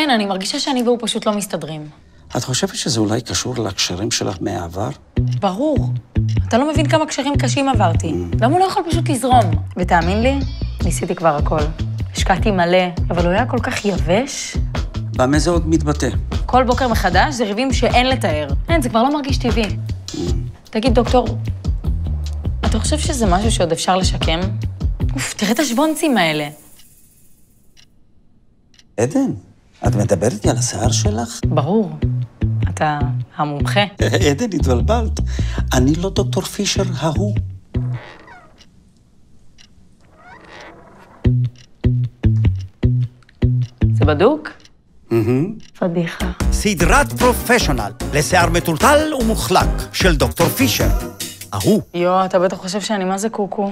אין, אני מרגישה שאני והוא פשוט לא מסתדרים. את חושבת שזה אולי קשור לקשרים שלך מהעבר? ברור. אתה לא מבין כמה קשרים קשים עברתי. למה הוא לא יכול פשוט לזרום? ותאמין לי, ניסיתי כבר הכל. השקעתי מלא, אבל הוא היה כל כך יבש. במה זה עוד מתבטא? כל בוקר מחדש זה ריבים שאין לתאר. אין, זה כבר לא מרגיש טבעי. תגיד, דוקטור, אתה חושב שזה משהו שעוד אפשר לשקם? אוף, תראה את השבונצים האלה. עדן, את מדברת איתי על השיער שלך? ברור. אתה המומחה. עדן, התבלבלת. אני לא דוקטור פישר ההוא. זה בדוק? פדיחה. סדרת פרופשיונל לשיער מטולטל ומוחלק של דוקטור פישר. ההוא. יו, אתה בטח חושב שאני מה זה קוקו.